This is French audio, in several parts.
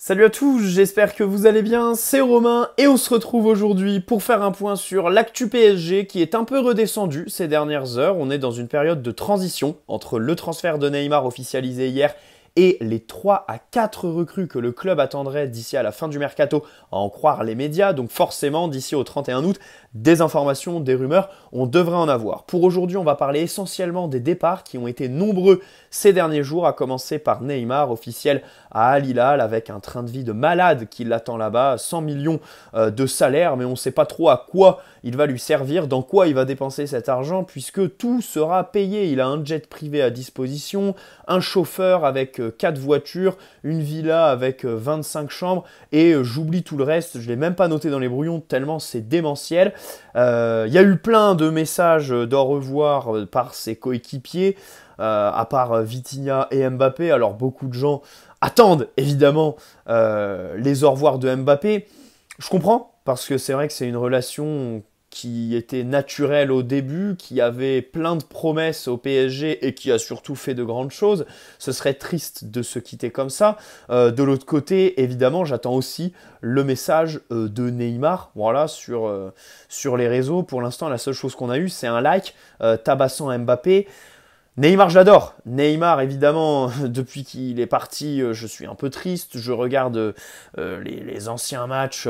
Salut à tous, j'espère que vous allez bien, c'est Romain et on se retrouve aujourd'hui pour faire un point sur l'actu PSG qui est un peu redescendu ces dernières heures. On est dans une période de transition entre le transfert de Neymar officialisé hier et les 3 à 4 recrues que le club attendrait d'ici à la fin du mercato, à en croire les médias. Donc forcément, d'ici au 31 août, des informations, des rumeurs, on devrait en avoir. Pour aujourd'hui, on va parler essentiellement des départs qui ont été nombreux ces derniers jours, à commencer par Neymar, officiel à Al Hilal, avec un train de vie de malade qui l'attend là-bas, 100 millions de salaire, mais on ne sait pas trop à quoi il va lui servir, dans quoi il va dépenser cet argent, puisque tout sera payé. Il a un jet privé à disposition, un chauffeur avec 4 voitures, une villa avec 25 chambres, et j'oublie tout le reste, je ne l'ai même pas noté dans les brouillons, tellement c'est démentiel. Il y a eu plein de messages d'au revoir par ses coéquipiers, à part Vitinha et Mbappé. Alors beaucoup de gens attendent évidemment les au revoir de Mbappé. Je comprends, parce que c'est vrai que c'est une relation qui était naturelle au début, qui avait plein de promesses au PSG et qui a surtout fait de grandes choses. Ce serait triste de se quitter comme ça. De l'autre côté, évidemment, j'attends aussi le message de Neymar, voilà, sur les réseaux. Pour l'instant, la seule chose qu'on a eue, c'est un like tabassant Mbappé. Neymar, j'adore. Neymar, évidemment, depuis qu'il est parti, je suis un peu triste. Je regarde les anciens matchs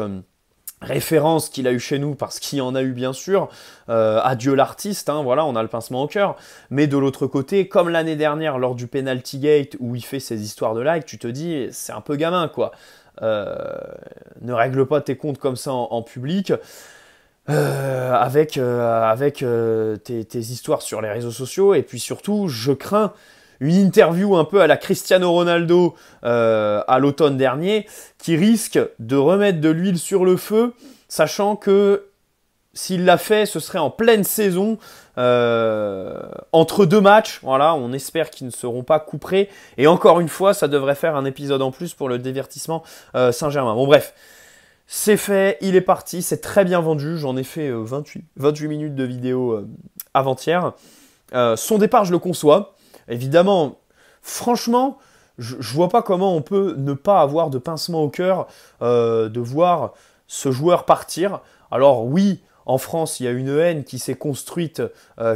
référence qu'il a eu chez nous, parce qu'il y en a eu bien sûr. Adieu l'artiste, hein, voilà, on a le pincement au cœur. Mais de l'autre côté, comme l'année dernière lors du Penalty Gate où il fait ses histoires de like, tu te dis, c'est un peu gamin quoi. Ne règle pas tes comptes comme ça en public. Avec tes histoires sur les réseaux sociaux. Et puis surtout, je crains une interview un peu à la Cristiano Ronaldo à l'automne dernier, qui risque de remettre de l'huile sur le feu, sachant que s'il l'a fait, ce serait en pleine saison, entre deux matchs. Voilà, on espère qu'ils ne seront pas couperés. Et encore une fois, ça devrait faire un épisode en plus pour le divertissement Saint-Germain. Bon bref, c'est fait, il est parti, c'est très bien vendu. J'en ai fait 28 minutes de vidéo avant-hier. Son départ, je le conçois. Évidemment, franchement, je vois pas comment on peut ne pas avoir de pincement au cœur de voir ce joueur partir. Alors oui, en France, il y a une haine qui s'est construite,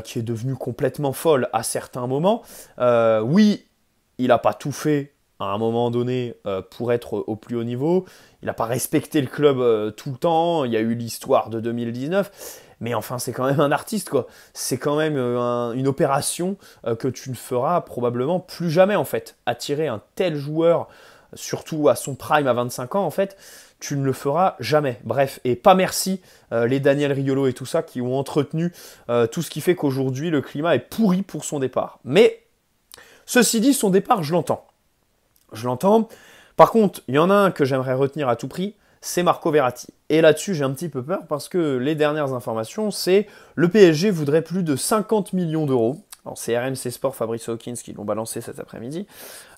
qui est devenue complètement folle à certains moments. Oui, il n'a pas tout fait à un moment donné pour être au plus haut niveau. Il n'a pas respecté le club tout le temps. Il y a eu l'histoire de 2019. Mais enfin, c'est quand même un artiste, quoi. C'est quand même une opération que tu ne feras probablement plus jamais, en fait. Attirer un tel joueur, surtout à son prime à 25 ans, en fait, tu ne le feras jamais. Bref, et pas merci les Daniel Riolo et tout ça qui ont entretenu tout ce qui fait qu'aujourd'hui, le climat est pourri pour son départ. Mais, ceci dit, son départ, je l'entends. Je l'entends. Par contre, il y en a un que j'aimerais retenir à tout prix, c'est Marco Verratti. Et là-dessus, j'ai un petit peu peur parce que les dernières informations, c'est le PSG voudrait plus de 50 millions d'euros. Alors, c'est RMC Sport, Fabrice Hawkins qui l'ont balancé cet après-midi.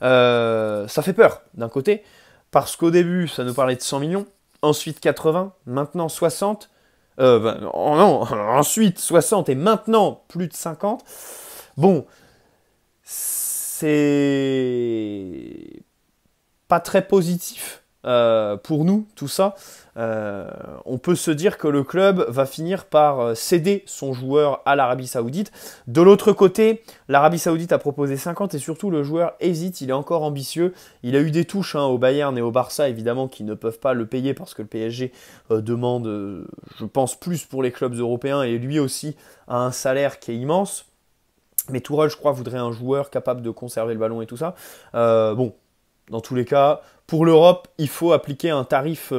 Ça fait peur, d'un côté, parce qu'au début, ça nous parlait de 100 millions, ensuite 80, maintenant 60. Non, ensuite 60 et maintenant plus de 50. Bon, c'est pas très positif pour nous, tout ça. On peut se dire que le club va finir par céder son joueur à l'Arabie Saoudite. De l'autre côté, l'Arabie Saoudite a proposé 50 et surtout le joueur hésite, il est encore ambitieux. Il a eu des touches au Bayern et au Barça, évidemment, qui ne peuvent pas le payer parce que le PSG demande, je pense, plus pour les clubs européens et lui aussi a un salaire qui est immense. Mais Tourelle, je crois, voudrait un joueur capable de conserver le ballon et tout ça. Bon, dans tous les cas, pour l'Europe, il faut appliquer un tarif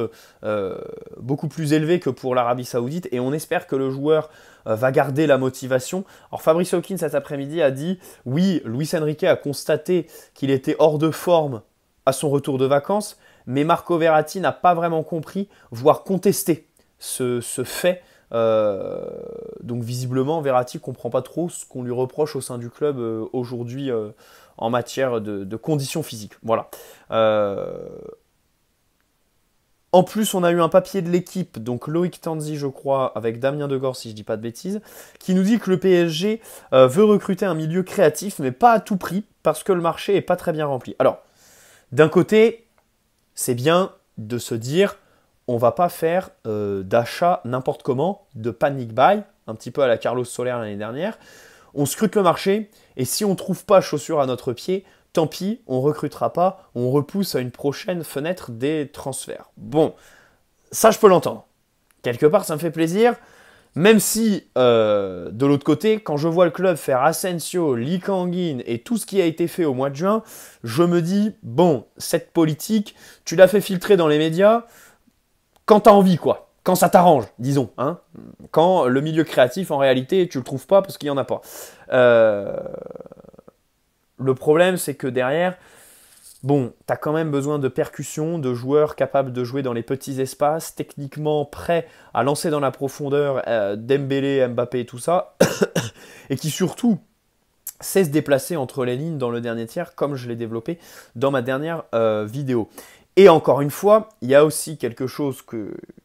beaucoup plus élevé que pour l'Arabie Saoudite et on espère que le joueur va garder la motivation. Alors Fabrice Hawkins cet après-midi a dit « Oui, Luis Enrique a constaté qu'il était hors de forme à son retour de vacances, mais Marco Verratti n'a pas vraiment compris, voire contesté ce fait. Donc visiblement, Verratti ne comprend pas trop ce qu'on lui reproche au sein du club aujourd'hui en matière de conditions physiques. Voilà. En plus, on a eu un papier de l'équipe, donc Loïc Tanzi, je crois, avec Damien Degore, si je ne dis pas de bêtises, qui nous dit que le PSG veut recruter un milieu créatif, mais pas à tout prix, parce que le marché n'est pas très bien rempli. Alors, d'un côté, c'est bien de se dire, on va pas faire d'achat n'importe comment, de panic buy, un petit peu à la Carlos Soler l'année dernière. On scrute le marché, et si on ne trouve pas chaussures à notre pied, tant pis, on ne recrutera pas, on repousse à une prochaine fenêtre des transferts. Bon, ça je peux l'entendre. Quelque part, ça me fait plaisir. Même si, de l'autre côté, quand je vois le club faire Asensio, Lee Kang-in et tout ce qui a été fait au mois de juin, je me dis, bon, cette politique, tu l'as fait filtrer dans les médias quand tu as envie, quoi. Quand ça t'arrange, disons. Hein, quand le milieu créatif, en réalité, tu le trouves pas parce qu'il n'y en a pas. Le problème, c'est que derrière, bon, tu as quand même besoin de percussion, de joueurs capables de jouer dans les petits espaces, techniquement prêts à lancer dans la profondeur, Dembélé, Mbappé et tout ça, et qui surtout sait se déplacer entre les lignes dans le dernier tiers, comme je l'ai développé dans ma dernière vidéo. Et encore une fois, il y a aussi quelque chose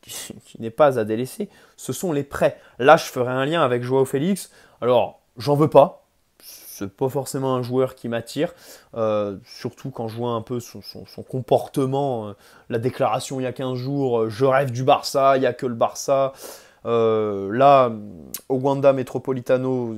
qui n'est pas à délaisser, ce sont les prêts. Là, je ferai un lien avec Joao Félix. Alors, j'en veux pas. C'est pas forcément un joueur qui m'attire, surtout quand je vois un peu son comportement, la déclaration il y a 15 jours, je rêve du Barça, il n'y a que le Barça. Là, au Wanda Metropolitano,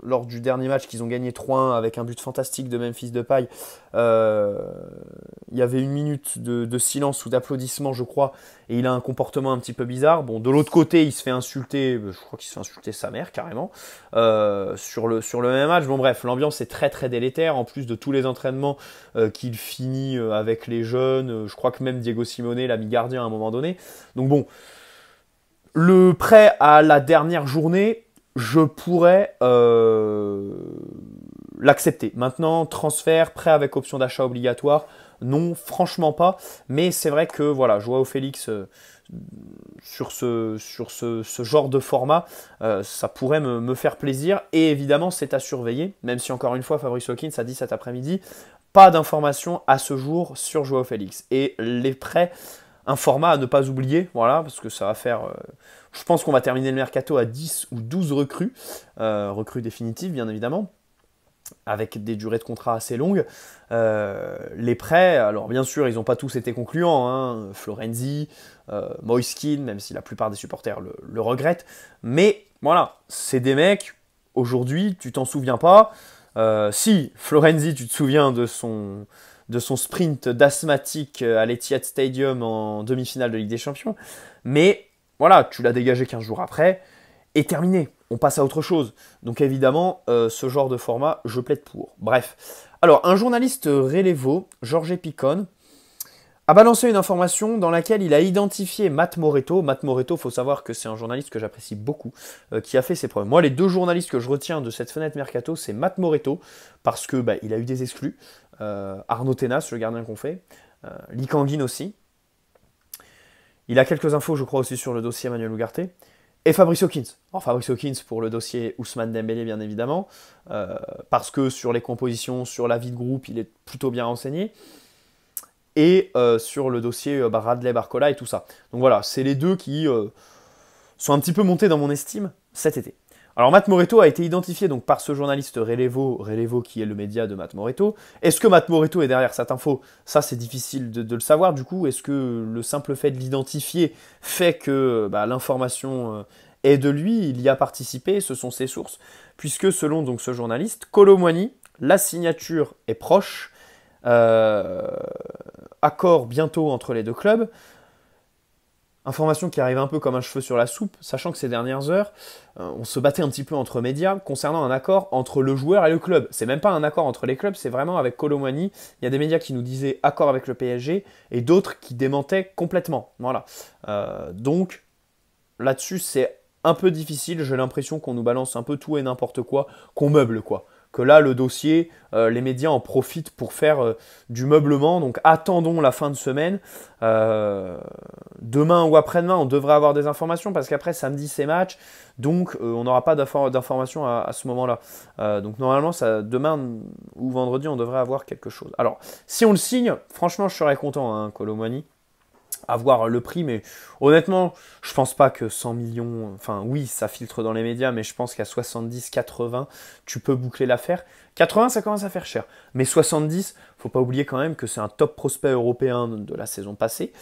lors du dernier match qu'ils ont gagné 3-1 avec un but fantastique de Memphis Depay, il y avait une minute de silence ou d'applaudissement, je crois, et il a un comportement un petit peu bizarre. Bon, de l'autre côté, il se fait insulter, je crois qu'il se fait insulter sa mère carrément, sur le même match. Bon bref, l'ambiance est très très délétère, en plus de tous les entraînements qu'il finit avec les jeunes. Je crois que même Diego Simeone l'a mis gardien à un moment donné. Donc bon, le prêt à la dernière journée, je pourrais l'accepter. Maintenant, transfert, prêt avec option d'achat obligatoire, non, franchement pas. Mais c'est vrai que voilà, Joao Félix, sur ce genre de format, ça pourrait me faire plaisir. Et évidemment, c'est à surveiller, même si encore une fois, Fabrice Hawkins a dit cet après-midi, pas d'informations à ce jour sur Joao Félix. Et les prêts, un format à ne pas oublier, voilà, parce que ça va faire... je pense qu'on va terminer le mercato à 10 ou 12 recrues, recrues définitives bien évidemment, avec des durées de contrat assez longues. Les prêts, alors bien sûr, ils n'ont pas tous été concluants, hein, Florenzi, Moiskin, même si la plupart des supporters le regrettent, mais voilà, c'est des mecs, aujourd'hui, tu t'en souviens pas. Si, Florenzi, tu te souviens de son sprint d'asthmatique à l'Etihad Stadium en demi-finale de Ligue des Champions. Mais voilà, tu l'as dégagé 15 jours après, et terminé. On passe à autre chose. Donc évidemment, ce genre de format, je plaide pour. Bref. Alors, un journaliste Relevo, Jorge Picon, a balancé une information dans laquelle il a identifié Matt Moretto. Matt Moretto, il faut savoir que c'est un journaliste que j'apprécie beaucoup, qui a fait ses preuves. Moi, les deux journalistes que je retiens de cette fenêtre mercato, c'est Matt Moretto, parce que il a eu des exclus. Arnaud Tenas, le gardien qu'on fait. Lee Kang-in aussi. Il a quelques infos, je crois, aussi sur le dossier Manuel Ugarte. Et Fabrice Hawkins. Alors Fabrice Hawkins pour le dossier Ousmane Dembélé, bien évidemment, parce que sur les compositions, sur la vie de groupe, il est plutôt bien renseigné. Et sur le dossier Bradley Barcola et tout ça. Donc voilà, c'est les deux qui sont un petit peu montés dans mon estime cet été. Alors Matt Moretto a été identifié donc par ce journaliste Relevo qui est le média de Matt Moretto. Est-ce que Matt Moretto est derrière cette info? Ça c'est difficile de le savoir du coup. Est-ce que le simple fait de l'identifier fait que l'information est de lui? Il y a participé, ce sont ses sources. Puisque selon donc ce journaliste, Kolo Muani, la signature est proche. Accord bientôt entre les deux clubs. Information qui arrive un peu comme un cheveu sur la soupe, sachant que ces dernières heures, on se battait un petit peu entre médias concernant un accord entre le joueur et le club. C'est même pas un accord entre les clubs, c'est vraiment avec Kolo Muani. Il y a des médias qui nous disaient accord avec le PSG et d'autres qui démentaient complètement. Voilà. Donc là-dessus, c'est un peu difficile. J'ai l'impression qu'on nous balance un peu tout et n'importe quoi, qu'on meuble quoi. Que là, le dossier, les médias en profitent pour faire du meublement. Donc attendons la fin de semaine. Demain ou après-demain, on devrait avoir des informations parce qu'après, samedi, c'est match. Donc on n'aura pas d'informations à ce moment-là. Donc normalement, demain ou vendredi, on devrait avoir quelque chose. Alors, si on le signe, franchement, je serais content, hein, Kolo Muani. à voir le prix, mais honnêtement, je pense pas que 100 millions, enfin oui, ça filtre dans les médias, mais je pense qu'à 70, 80, tu peux boucler l'affaire. 80, ça commence à faire cher, mais 70, faut pas oublier quand même que c'est un top prospect européen de la saison passée,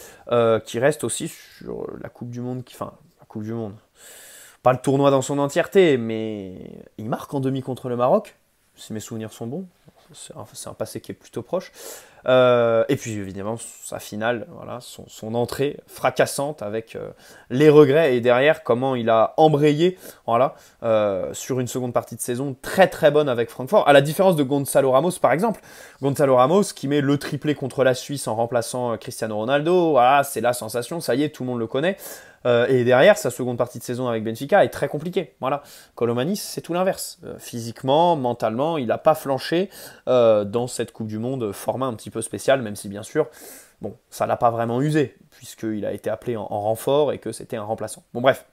qui reste aussi sur la Coupe du Monde, enfin, la Coupe du Monde, pas le tournoi dans son entièreté, mais il marque en demi contre le Maroc, si mes souvenirs sont bons. C'est un passé qui est plutôt proche. Et puis évidemment sa finale, voilà, son entrée fracassante avec les regrets et derrière comment il a embrayé, voilà, sur une seconde partie de saison très très bonne avec Francfort, à la différence de Gonzalo Ramos par exemple. Gonzalo Ramos qui met le triplé contre la Suisse en remplaçant Cristiano Ronaldo, voilà, c'est la sensation, ça y est, tout le monde le connaît. Et derrière, sa seconde partie de saison avec Benfica est très compliquée. Voilà. Colomani, c'est tout l'inverse. Physiquement, mentalement, il n'a pas flanché dans cette Coupe du Monde, format un petit peu spécial, même si bien sûr, bon, ça l'a pas vraiment usé, puisqu'il a été appelé en renfort et que c'était un remplaçant. Bon bref.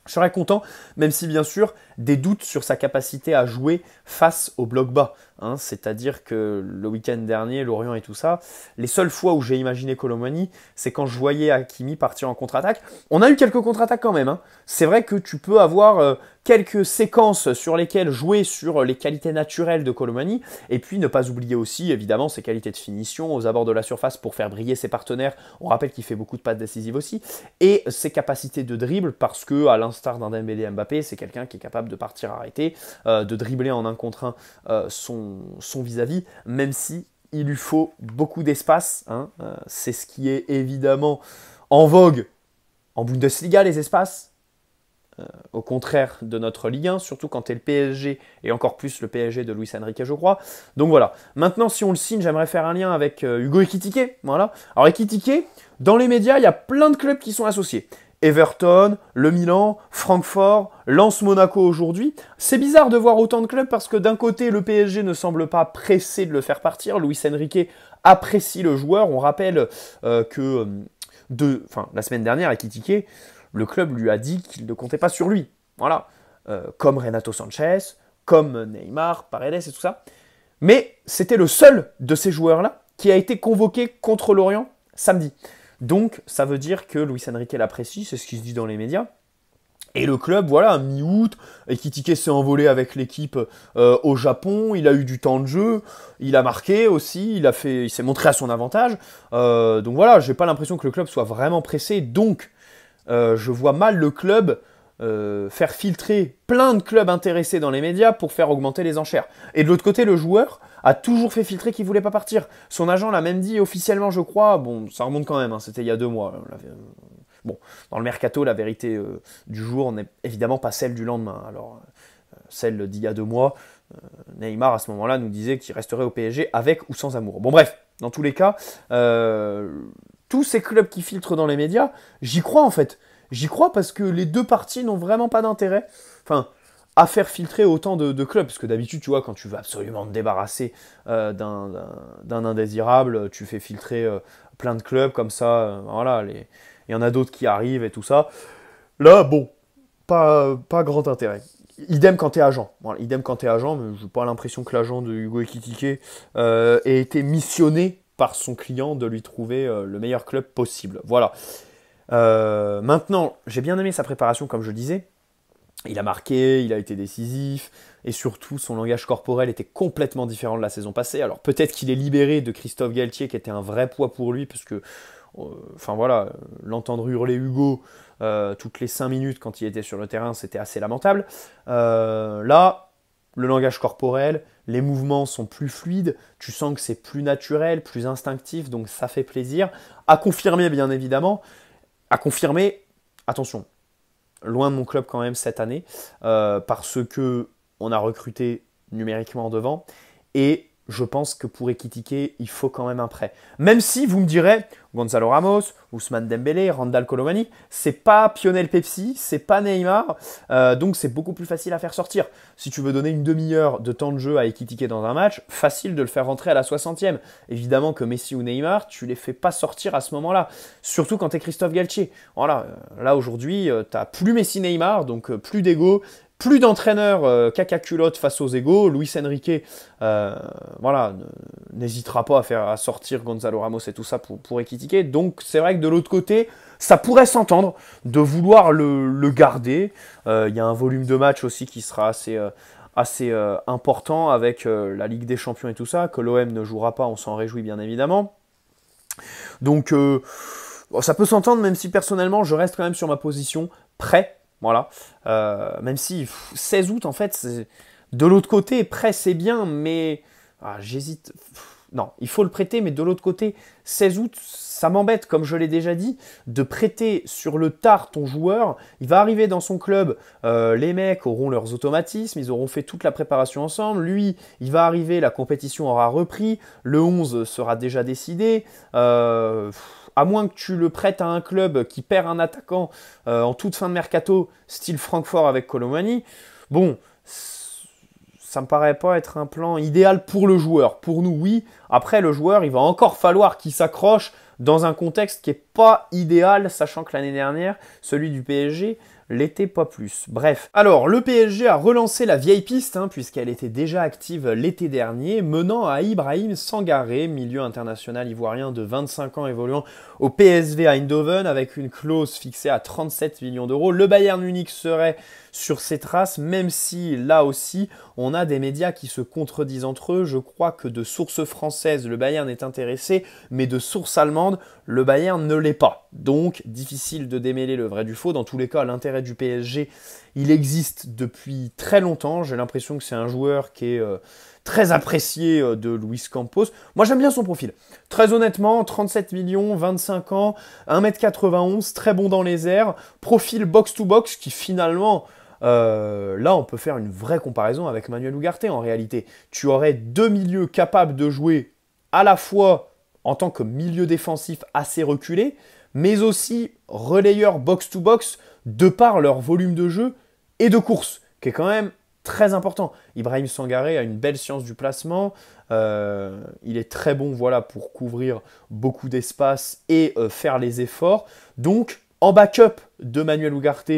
Je serais content, même si bien sûr, des doutes sur sa capacité à jouer face au bloc bas. Hein, c'est-à-dire que le week-end dernier, Lorient et tout ça, les seules fois où j'ai imaginé Colomani, c'est quand je voyais Hakimi partir en contre-attaque. On a eu quelques contre-attaques quand même. Hein. C'est vrai que tu peux avoir quelques séquences sur lesquelles jouer sur les qualités naturelles de Colomani, et puis ne pas oublier aussi, évidemment, ses qualités de finition aux abords de la surface pour faire briller ses partenaires. On rappelle qu'il fait beaucoup de passes décisives aussi, et ses capacités de dribble, parce que, à l'instar d'un Dembélé et Mbappé, c'est quelqu'un qui est capable de partir arrêté, de dribbler en un contre un son vis-à-vis, même si il lui faut beaucoup d'espace. Hein. C'est ce qui est évidemment en vogue en Bundesliga, les espaces. Au contraire de notre Ligue 1, surtout quand tu es le PSG, et encore plus le PSG de Luis Enrique, je crois. Donc voilà. Maintenant, si on le signe, j'aimerais faire un lien avec Hugo Ekitike. Voilà. Alors Ekitike, dans les médias, il y a plein de clubs qui sont associés. Everton, le Milan, Francfort, Lens Monaco aujourd'hui. C'est bizarre de voir autant de clubs parce que d'un côté, le PSG ne semble pas pressé de le faire partir. Luis Enrique apprécie le joueur. On rappelle que la semaine dernière, Ekitike, le club lui a dit qu'il ne comptait pas sur lui. Voilà. Comme Renato Sanchez, comme Neymar, Paredes et tout ça. Mais c'était le seul de ces joueurs-là qui a été convoqué contre l'Orient samedi. Donc, ça veut dire que Luis Enrique l'apprécie, c'est ce qui se dit dans les médias. Et le club, voilà, mi-août, Ekitike s'est envolé avec l'équipe au Japon, il a eu du temps de jeu, il a marqué aussi, il s'est montré à son avantage. Donc voilà, j'ai pas l'impression que le club soit vraiment pressé, donc je vois mal le club faire filtrer plein de clubs intéressés dans les médias pour faire augmenter les enchères. Et de l'autre côté, le joueur a toujours fait filtrer qu'il voulait pas partir. Son agent l'a même dit officiellement, je crois. Bon, ça remonte quand même, hein, c'était il y a 2 mois. Bon, dans le mercato, la vérité du jour n'est évidemment pas celle du lendemain. Alors, celle d'il y a 2 mois, Neymar à ce moment-là nous disait qu'il resterait au PSG avec ou sans Amour. Bon bref, dans tous les cas, tous ces clubs qui filtrent dans les médias, j'y crois en fait. J'y crois parce que les deux parties n'ont vraiment pas d'intérêt à faire filtrer autant de clubs. Parce que d'habitude, tu vois, quand tu veux absolument te débarrasser d'un indésirable, tu fais filtrer plein de clubs comme ça. Voilà, il y en a d'autres qui arrivent et tout ça. Là, bon, pas grand intérêt. Idem quand t'es agent. Voilà, idem quand t'es agent, mais je n'ai pas l'impression que l'agent de Hugo Ekitike ait été missionné par son client de lui trouver le meilleur club possible. Voilà. Maintenant, j'ai bien aimé sa préparation, comme je le disais. Il a marqué, il a été décisif, et surtout, son langage corporel était complètement différent de la saison passée. Alors peut-être qu'il est libéré de Christophe Galtier, qui était un vrai poids pour lui, parce que, l'entendre hurler Hugo toutes les 5 minutes quand il était sur le terrain, c'était assez lamentable. Là, le langage corporel, les mouvements sont plus fluides, tu sens que c'est plus naturel, plus instinctif, donc ça fait plaisir. À confirmer, bien évidemment. À confirmer, attention, loin de mon club quand même cette année, parce que on a recruté numériquement devant, et je pense que pour Ekitike, il faut quand même un prêt. Même si, vous me direz, Gonzalo Ramos, Ousmane Dembélé, Randal Colomani, c'est pas Pionel Pepsi, c'est pas Neymar, donc c'est beaucoup plus facile à faire sortir. Si tu veux donner une demi-heure de temps de jeu à Ekitike dans un match, facile de le faire rentrer à la 60e. Évidemment que Messi ou Neymar, tu les fais pas sortir à ce moment-là, surtout quand tu es Christophe Galtier. Voilà, là aujourd'hui, tu n'as plus Messi Neymar, donc plus d'ego, Plus d'entraîneurs caca culotte face aux égaux. Luis Enrique, voilà, n'hésitera pas à sortir Gonzalo Ramos et tout ça pour critiquer. Donc c'est vrai que de l'autre côté, ça pourrait s'entendre de vouloir le garder. Il y a un volume de match aussi qui sera assez important avec la Ligue des Champions et tout ça, que l'OM ne jouera pas, on s'en réjouit bien évidemment. Donc bon, ça peut s'entendre, même si personnellement je reste quand même sur ma position prêt. Voilà, même si 16 août en fait, de l'autre côté, prêt c'est bien, mais j'hésite. Non, il faut le prêter, mais de l'autre côté, 16 août, ça m'embête, comme je l'ai déjà dit, de prêter sur le tard ton joueur. Il va arriver dans son club, les mecs auront leurs automatismes, ils auront fait toute la préparation ensemble. Lui, il va arriver, la compétition aura repris, le 11 sera déjà décidé. À moins que tu le prêtes à un club qui perd un attaquant en toute fin de mercato, style Francfort avec Colomani, bon, ça me paraît pas être un plan idéal pour le joueur. Pour nous, oui. Après, le joueur, il va encore falloir qu'il s'accroche dans un contexte qui n'est pas idéal, sachant que l'année dernière, celui du PSG l'était pas plus. Bref. Alors, le PSG a relancé la vieille piste, puisqu'elle était déjà active l'été dernier, menant à Ibrahim Sangaré, milieu international ivoirien de 25 ans évoluant au PSV Eindhoven, avec une clause fixée à 37 millions d'euros. Le Bayern Munich serait sur ses traces, même si là aussi on a des médias qui se contredisent entre eux. Je crois que de sources françaises le Bayern est intéressé, mais de sources allemandes le Bayern ne l'est pas. Donc difficile de démêler le vrai du faux. Dans tous les cas, l'intérêt du PSG, il existe depuis très longtemps. J'ai l'impression que c'est un joueur qui est très apprécié de Luis Campos. Moi j'aime bien son profil. Très honnêtement, 37 millions, 25 ans, 1m91, très bon dans les airs, profil box-to-box qui finalement... là, on peut faire une vraie comparaison avec Manuel Ugarte en réalité. Tu aurais deux milieux capables de jouer à la fois en tant que milieu défensif assez reculé, mais aussi relayeur box-to-box de par leur volume de jeu et de course, qui est quand même très important. Ibrahim Sangaré a une belle science du placement, il est très bon voilà, pour couvrir beaucoup d'espace et faire les efforts. Donc, en backup de Manuel Ugarte,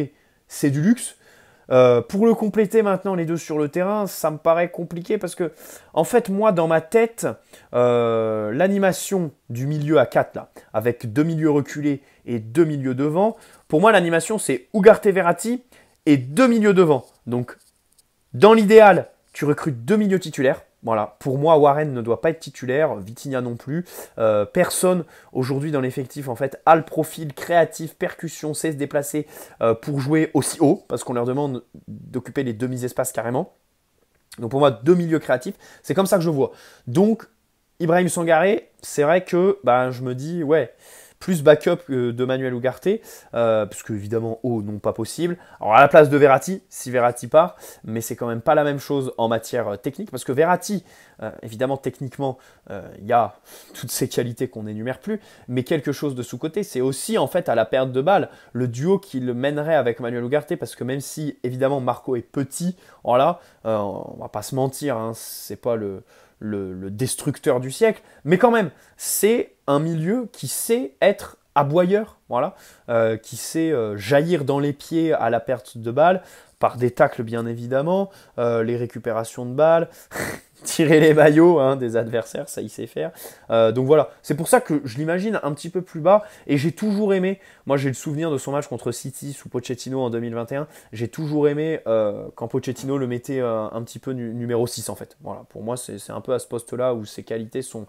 c'est du luxe. Pour le compléter maintenant les deux sur le terrain, ça me paraît compliqué parce que, en fait, moi, dans ma tête, l'animation du milieu à 4, là, avec deux milieux reculés et deux milieux devant, pour moi, l'animation, c'est Ugarte-Verratti et deux milieux devant. Donc, dans l'idéal, tu recrutes deux milieux titulaires. Voilà, pour moi, Warren ne doit pas être titulaire, Vitinha non plus. Personne aujourd'hui dans l'effectif en fait a le profil créatif, percussion, sait se déplacer pour jouer aussi haut, parce qu'on leur demande d'occuper les demi-espaces carrément. Donc pour moi, deux milieux créatifs, c'est comme ça que je vois. Donc Ibrahim Sangaré, c'est vrai que je me dis, ouais, plus backup de Manuel Ugarte, parce que évidemment haut non pas possible. Alors à la place de Verratti, si Verratti part, mais c'est quand même pas la même chose en matière technique, parce que Verratti, évidemment techniquement, il y a toutes ces qualités qu'on n'énumère plus, mais quelque chose de sous-côté, c'est aussi en fait à la perte de balle, le duo qu'il mènerait avec Manuel Ugarte, parce que même si évidemment Marco est petit, voilà, on va pas se mentir, c'est pas le destructeur du siècle, mais quand même, c'est un milieu qui sait être aboyeur, voilà, qui sait jaillir dans les pieds à la perte de balle, par des tacles bien évidemment, les récupérations de balles, tirer les maillots des adversaires, ça il sait faire. Donc voilà, c'est pour ça que je l'imagine un petit peu plus bas, et j'ai toujours aimé, moi j'ai le souvenir de son match contre City sous Pochettino en 2021, j'ai toujours aimé quand Pochettino le mettait un petit peu numéro 6 en fait. Voilà, pour moi c'est un peu à ce poste-là où ses qualités sont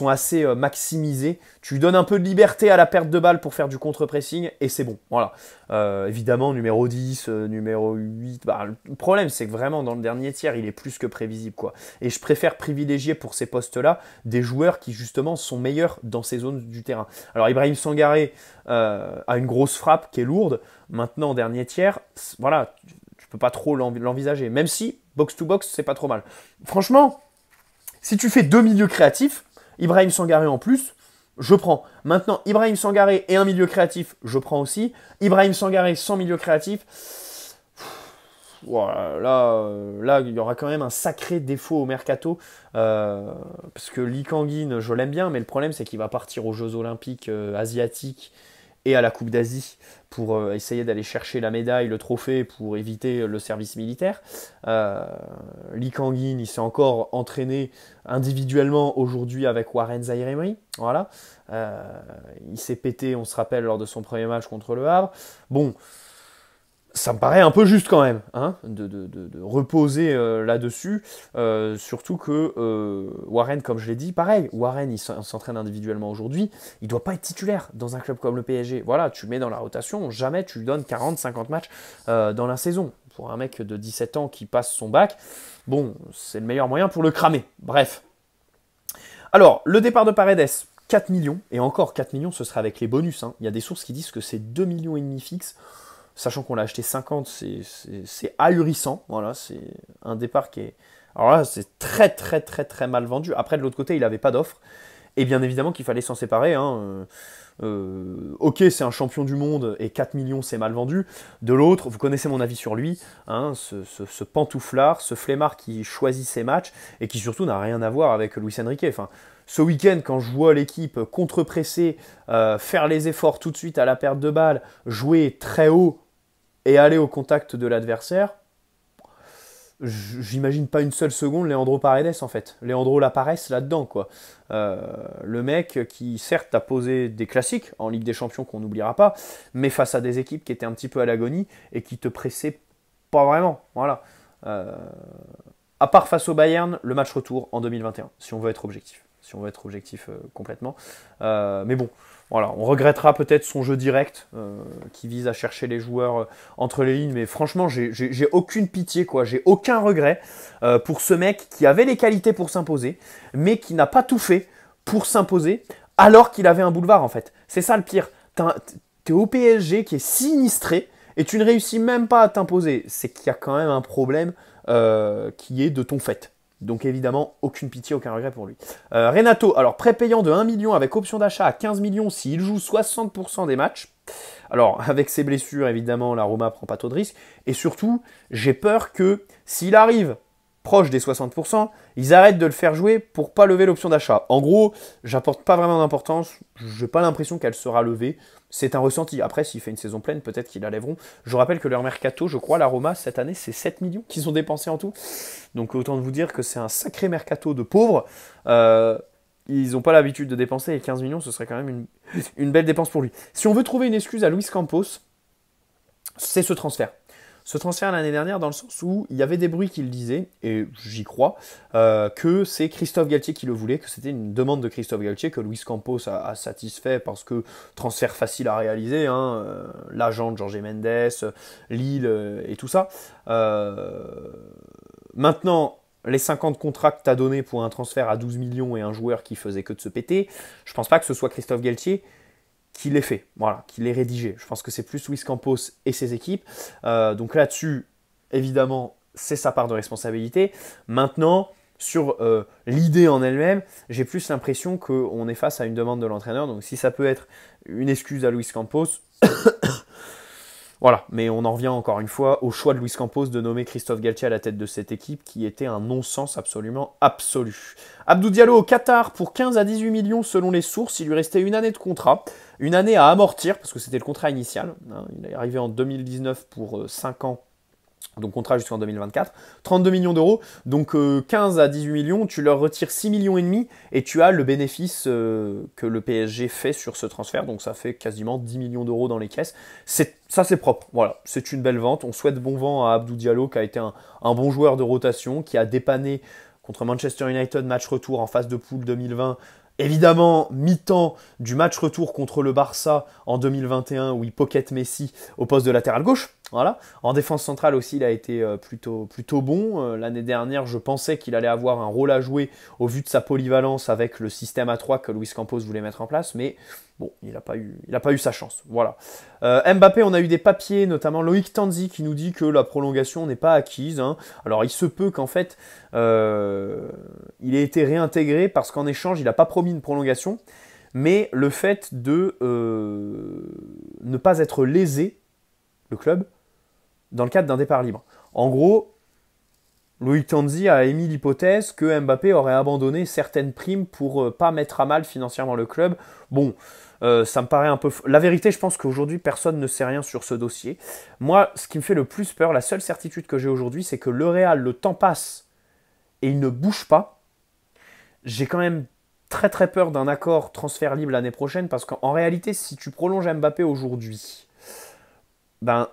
assez maximisées. Tu lui donnes un peu de liberté à la perte de balle pour faire du contre-pressing et c'est bon. Voilà. Évidemment, numéro 10, numéro 8. Le problème, c'est que vraiment, dans le dernier tiers, il est plus que prévisible, quoi. Et je préfère privilégier pour ces postes-là des joueurs qui, justement, sont meilleurs dans ces zones du terrain. Alors, Ibrahim Sangaré a une grosse frappe qui est lourde. Maintenant, en dernier tiers, voilà, tu peux pas trop l'envisager. Même si, box-to-box, c'est pas trop mal. Franchement, si tu fais deux milieux créatifs, Ibrahim Sangaré en plus, je prends. Maintenant, Ibrahim Sangaré et un milieu créatif, je prends aussi. Ibrahim Sangaré sans milieu créatif, voilà, là, il y aura quand même un sacré défaut au mercato. Parce que Lee Kang-in, je l'aime bien, mais le problème, c'est qu'il va partir aux Jeux Olympiques asiatiques. et à la Coupe d'Asie pour essayer d'aller chercher la médaille, le trophée, pour éviter le service militaire. Lee Kang-in, il s'est encore entraîné individuellement aujourd'hui avec Warren Zaïre-Emery. Voilà. Il s'est pété, on se rappelle, lors de son premier match contre le Havre. Bon, ça me paraît un peu juste quand même, hein, de reposer là-dessus. Surtout que Warren, comme je l'ai dit, pareil, Warren, il s'entraîne individuellement aujourd'hui. Il ne doit pas être titulaire dans un club comme le PSG. Voilà, tu le mets dans la rotation, jamais tu lui donnes 40-50 matchs dans la saison. Pour un mec de 17 ans qui passe son bac, bon, c'est le meilleur moyen pour le cramer. Bref. Alors, le départ de Paredes, 4 millions. Et encore, 4 millions, ce sera avec les bonus. Hein. Il y a des sources qui disent que c'est 2,5 millions fixes. Sachant qu'on l'a acheté 50, c'est ahurissant. Voilà, c'est un départ qui est... Alors là, c'est très très très très mal vendu. Après, de l'autre côté, il n'avait pas d'offre. Et bien évidemment qu'il fallait s'en séparer. Hein. Ok, c'est un champion du monde et 4 millions, c'est mal vendu. De l'autre, vous connaissez mon avis sur lui. Hein, ce pantouflard, ce flemmard qui choisit ses matchs et qui surtout n'a rien à voir avec Luis Enrique. Enfin, ce week-end, quand je vois l'équipe contre-presser, faire les efforts tout de suite à la perte de balle, jouer très haut et aller au contact de l'adversaire, j'imagine pas une seule seconde Leandro Paredes en fait. Leandro la paresse là-dedans quoi. Le mec qui certes a posé des classiques en Ligue des Champions qu'on n'oubliera pas, mais face à des équipes qui étaient un petit peu à l'agonie et qui te pressaient pas vraiment. Voilà. À part face au Bayern, le match retour en 2021, si on veut être objectif. Si on veut être objectif complètement. Mais bon, voilà, on regrettera peut-être son jeu direct qui vise à chercher les joueurs entre les lignes. Mais franchement, j'ai aucune pitié, quoi. J'ai aucun regret pour ce mec qui avait les qualités pour s'imposer, mais qui n'a pas tout fait pour s'imposer alors qu'il avait un boulevard, en fait. C'est ça le pire. T'es au PSG qui est sinistré et tu ne réussis même pas à t'imposer. C'est qu'il y a quand même un problème qui est de ton fait. Donc évidemment, aucune pitié, aucun regret pour lui. Renato, alors prêt payant de 1 million avec option d'achat à 15 millions s'il joue 60% des matchs. Alors avec ses blessures, évidemment, la Roma prend pas trop de risques. Et surtout, j'ai peur que s'il arrive proche des 60%, ils arrêtent de le faire jouer pour pas lever l'option d'achat. En gros, j'apporte pas vraiment d'importance, j'ai pas l'impression qu'elle sera levée. C'est un ressenti. Après, s'il fait une saison pleine, peut-être qu'ils la lèveront. Je rappelle que leur mercato, je crois, la Roma, cette année, c'est 7 millions qu'ils ont dépensé en tout. Donc autant vous dire que c'est un sacré mercato de pauvres. Ils n'ont pas l'habitude de dépenser et 15 millions, ce serait quand même une belle dépense pour lui. Si on veut trouver une excuse à Luis Campos, c'est ce transfert. Ce transfert l'année dernière dans le sens où il y avait des bruits qui le disaient, et j'y crois, que c'est Christophe Galtier qui le voulait, que c'était une demande de Christophe Galtier que Luis Campos a satisfait parce que transfert facile à réaliser, hein, l'agent de Jorge Mendes, Lille et tout ça. Maintenant, les 50 contrats que tu as donnés pour un transfert à 12 millions et un joueur qui faisait que de se péter, je pense pas que ce soit Christophe Galtier qui l'ait fait, voilà, qui l'ait rédigé. Je pense que c'est plus Luis Campos et ses équipes. Donc là-dessus, évidemment, c'est sa part de responsabilité. Maintenant, sur l'idée en elle-même, j'ai plus l'impression qu'on est face à une demande de l'entraîneur. Donc si ça peut être une excuse à Luis Campos, voilà. Mais on en revient encore une fois au choix de Luis Campos de nommer Christophe Galtier à la tête de cette équipe qui était un non-sens absolument absolu. Abdou Diallo au Qatar pour 15 à 18 millions selon les sources. Il lui restait une année de contrat, une année à amortir parce que c'était le contrat initial. Il est arrivé en 2019 pour 5 ans. Donc contrat jusqu'en 2024, 32 millions d'euros, donc 15 à 18 millions, tu leur retires 6 millions et demi et tu as le bénéfice que le PSG fait sur ce transfert, donc ça fait quasiment 10 millions d'euros dans les caisses. Ça c'est propre, voilà, c'est une belle vente. On souhaite bon vent à Abdou Diallo qui a été un bon joueur de rotation, qui a dépanné contre Manchester United match retour en phase de poule 2020. Évidemment, mi-temps du match retour contre le Barça en 2021 où il pocket Messi au poste de latéral gauche. Voilà. En défense centrale aussi, il a été plutôt bon. L'année dernière, je pensais qu'il allait avoir un rôle à jouer au vu de sa polyvalence avec le système à 3 que Luis Campos voulait mettre en place, mais bon, il n'a pas eu sa chance. Voilà. Mbappé, on a eu des papiers, notamment Loïc Tanzi qui nous dit que la prolongation n'est pas acquise. Hein. Alors, il se peut qu'en fait, il ait été réintégré parce qu'en échange, il n'a pas promis une prolongation, mais le fait de ne pas être lésé, le club, dans le cadre d'un départ libre. En gros, Loïc Tanzi a émis l'hypothèse que Mbappé aurait abandonné certaines primes pour pas mettre à mal financièrement le club. Bon, Ça me paraît un peu... La vérité, je pense qu'aujourd'hui, personne ne sait rien sur ce dossier. Moi, ce qui me fait le plus peur, la seule certitude que j'ai aujourd'hui, c'est que le Real, le temps passe et il ne bouge pas. J'ai quand même très très peur d'un accord transfert libre l'année prochaine parce qu'en réalité, si tu prolonges Mbappé aujourd'hui, ben,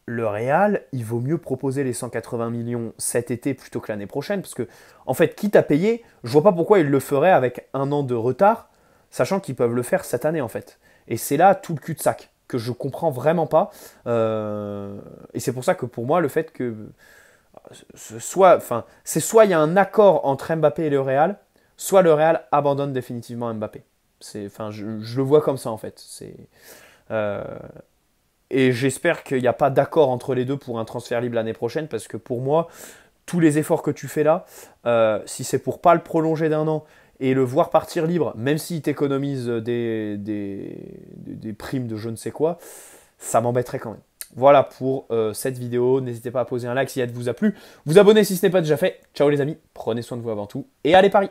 le Real, il vaut mieux proposer les 180 millions cet été plutôt que l'année prochaine parce que, en fait, quitte à payer, je vois pas pourquoi ils le feraient avec un an de retard, sachant qu'ils peuvent le faire cette année en fait. Et c'est là tout le cul-de-sac que je comprends vraiment pas. Et c'est pour ça que pour moi, le fait que c'est soit il y a un accord entre Mbappé et le Real, soit le Real abandonne définitivement Mbappé. Je le vois comme ça en fait. Euh, et j'espère qu'il n'y a pas d'accord entre les deux pour un transfert libre l'année prochaine, parce que pour moi, tous les efforts que tu fais là, si c'est pour pas le prolonger d'un an et le voir partir libre, même s'il t'économise des primes de je ne sais quoi, ça m'embêterait quand même. Voilà pour cette vidéo. N'hésitez pas à poser un like si elle vous a plu. Vous abonner si ce n'est pas déjà fait. Ciao les amis, prenez soin de vous avant tout. Et allez Paris!